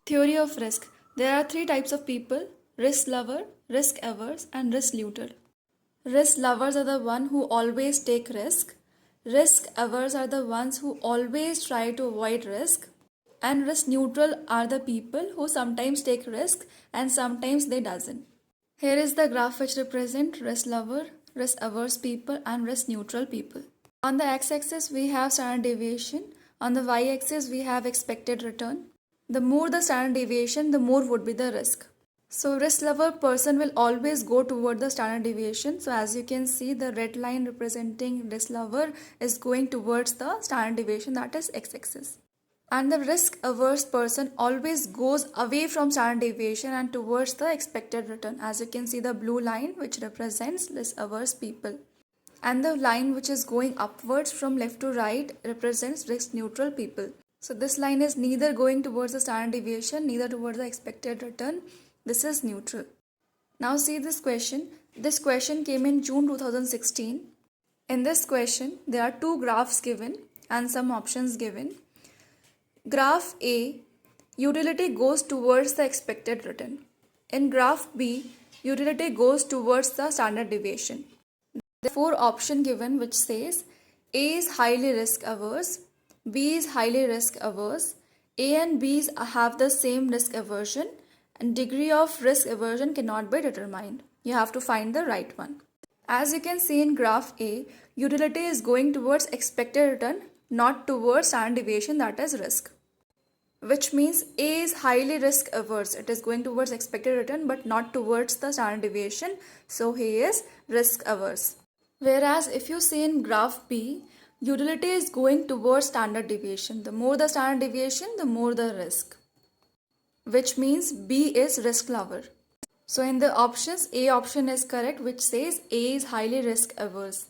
Theory of risk. There are three types of people: risk lover, risk averse, and risk neutral. Risk lovers are the one who always take risk. Risk averse are the ones who always try to avoid risk. And risk neutral are the people who sometimes take risk and sometimes they doesn't. Here is the graph which represent risk lover, risk averse people and risk neutral people. On the x-axis we have standard deviation. On the y-axis we have expected return. The more the standard deviation, the more would be the risk. So risk lover person will always go toward the standard deviation. So as you can see, the red line representing risk lover is going towards the standard deviation, that is x-axis. And the risk averse person always goes away from standard deviation and towards the expected return. As you can see, the blue line which represents risk averse people. And the line which is going upwards from left to right represents risk neutral people. So this line is neither going towards the standard deviation, neither towards the expected return. This is neutral. Now see this question. This question came in June 2016. In this question, there are two graphs given and some options given. Graph A, utility goes towards the expected return. In graph B, utility goes towards the standard deviation. There are four options given which says A is highly risk averse, B is highly risk averse, A and B have the same risk aversion, and degree of risk aversion cannot be determined. You have to find the right one. As you can see in graph A, utility is going towards expected return, not towards standard deviation, that is risk. Which means A is highly risk averse. It is going towards expected return but not towards the standard deviation. So he is risk averse. Whereas if you see in graph B, utility is going towards standard deviation. The more the standard deviation, the more the risk. Which means B is risk lover. So in the options, A option is correct, which says A is highly risk averse.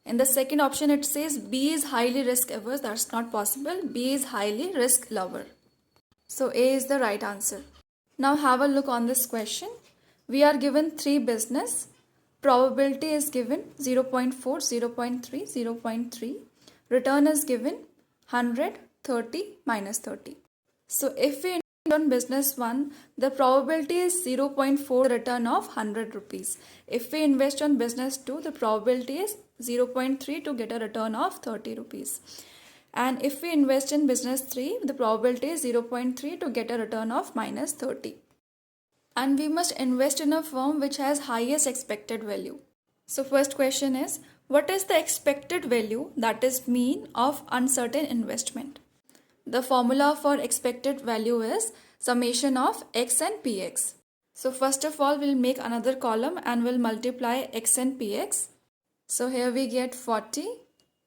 In the second option, it says B is highly risk averse. That's not possible. B is highly risk lover. So A is the right answer. Now have a look on this question. We are given three business. Probability is given 0.4, 0.3, 0.3. Return is given 100, 30, minus 30. So if we on business 1, the probability is 0.4 return of 100 rupees. If we invest on business 2, the probability is 0.3 to get a return of 30 rupees. And if we invest in business 3, the probability is 0.3 to get a return of minus 30. And we must invest in a firm which has highest expected value. So first question is, what is the expected value, that is mean, of uncertain investment? The formula for expected value is summation of x and px. So first of all, we'll make another column and we'll multiply x and px. So here we get 40,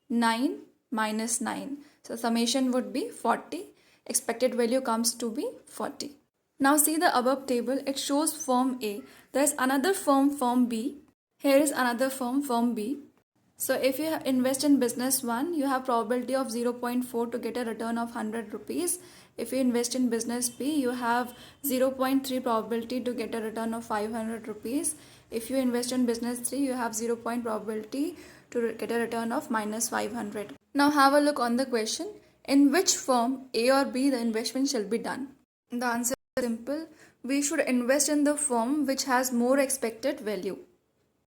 9 minus 9. So summation would be 40. Expected value comes to be 40. Now see the above table. It shows firm A. There is another firm B. Here is another firm B. So if you invest in business 1, you have probability of 0.4 to get a return of 100 rupees. If you invest in business B, you have 0.3 probability to get a return of 500 rupees. If you invest in business 3, you have 0 probability to get a return of minus 500. Now have a look on the question. In which firm, A or B, the investment shall be done? The answer is simple. We should invest in the firm which has more expected value.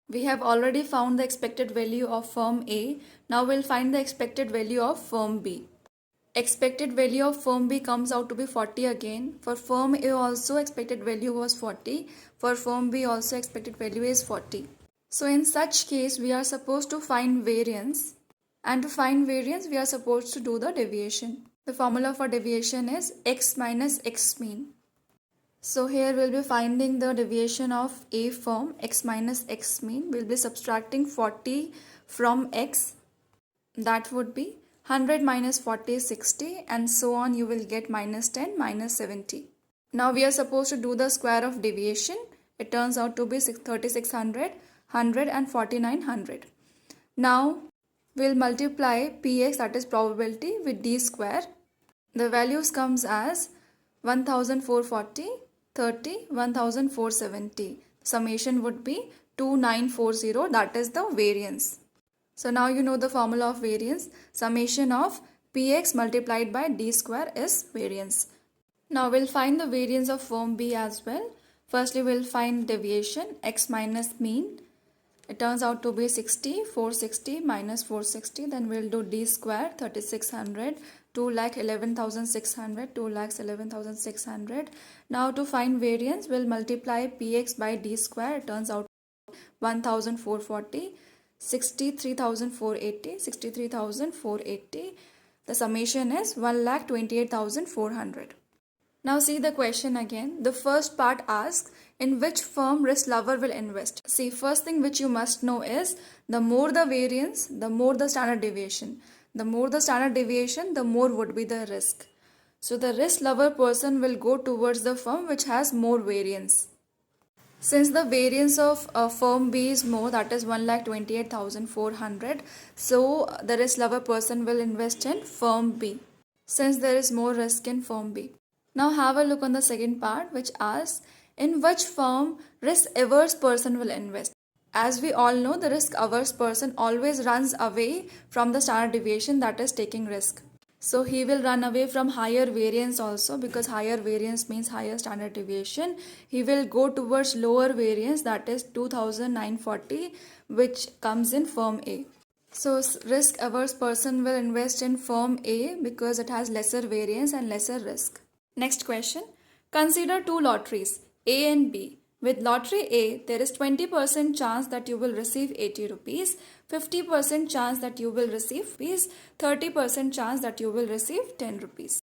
We have already found the expected value of firm A. Now we'll find the expected value of firm B. Expected value of firm B comes out to be 40 again. For firm A also expected value was 40. For firm B also expected value is 40. So in such case, we are supposed to find variance. And to find variance, we are supposed to do the deviation. The formula for deviation is x minus x mean. So here we'll be finding the deviation of A firm, x minus x mean. We'll be subtracting 40 from x. That would be 100 minus 40 is 60, and so on. You will get minus 10 minus 70. Now we are supposed to do the square of deviation. It turns out to be 3600, 100 and 4900. Now we'll multiply px, that is probability, with d square. The values comes as 1440, 30, 1470. Summation would be 2940, that is the variance. So now you know the formula of variance. Summation of px multiplied by d square is variance. Now we'll find the variance of firm B as well. Firstly, we'll find deviation, x minus mean. It turns out to be 60, 460 minus 460. Then we'll do d square, 3600, 2,11,600, 2,11,600. Now to find variance, we'll multiply px by d square. It turns out 1,440, 63,480, 63,480. The summation is 1,28,400. Now see the question again. The first part asks, in which firm risk lover will invest? See, first thing which you must know is, the more the variance, the more the standard deviation. The more the standard deviation, the more would be the risk. So the risk lover person will go towards the firm which has more variance. Since the variance of firm B is more, that is 1,28,400, so the risk lover person will invest in firm B, since there is more risk in firm B. Now have a look on the second part, which asks, in which firm risk averse person will invest? As we all know, the risk averse person always runs away from the standard deviation, that is taking risk. So he will run away from higher variance also, because higher variance means higher standard deviation. He will go towards lower variance, that is 2,940, which comes in firm A. So risk averse person will invest in firm A because it has lesser variance and lesser risk. Next question. Consider two lotteries, A and B. With lottery A, there is 20% chance that you will receive 80 rupees, 50% chance that you will receive rupees, 30% chance that you will receive 10 rupees.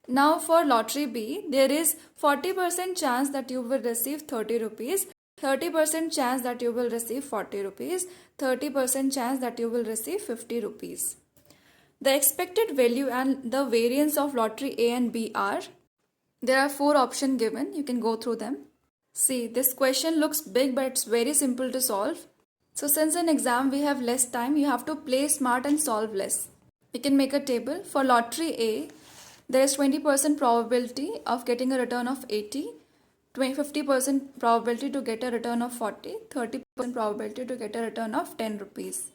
Now for lottery B, there is 40% chance that you will receive 30 rupees, 30% chance that you will receive 40 rupees, 30% chance that you will receive 50 rupees. The expected value and the variance of lottery A and B are, there are 4 options given, you can go through them. See, this question looks big but it's very simple to solve. So since in exam we have less time, you have to play smart and solve less. You can make a table. For lottery A, there is 20% probability of getting a return of 80, 50% probability to get a return of 40, 30% probability to get a return of 10 rupees.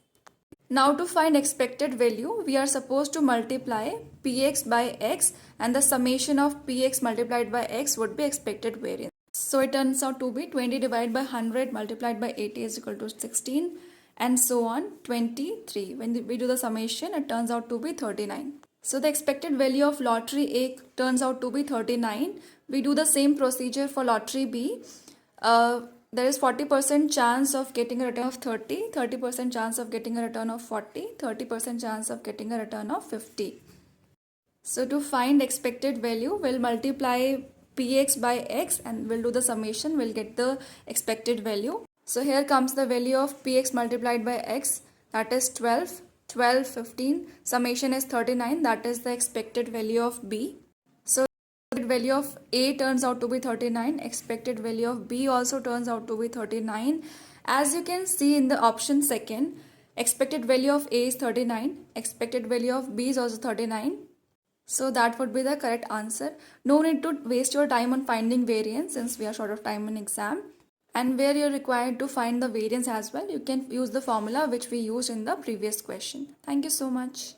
Now to find expected value, we are supposed to multiply px by x, and the summation of px multiplied by x would be expected variance. So it turns out to be 20 divided by 100 multiplied by 80 is equal to 16, and so on, 23. When we do the summation, it turns out to be 39. So the expected value of lottery A turns out to be 39. We do the same procedure for lottery B. There is 40% chance of getting a return of 30, 30% chance of getting a return of 40, 30% chance of getting a return of 50. So to find expected value, we'll multiply px by x and we'll do the summation, we'll get the expected value. So here comes the value of px multiplied by x, that is 12, 12, 15, summation is 39, that is the expected value of B. So value of A turns out to be 39, expected value of B also turns out to be 39. As you can see in the option second, expected value of A is 39, expected value of B is also 39. So that would be the correct answer. No need to waste your time on finding variance since we are short of time in exam. And where you're required to find the variance as well, you can use the formula which we used in the previous question. Thank you so much.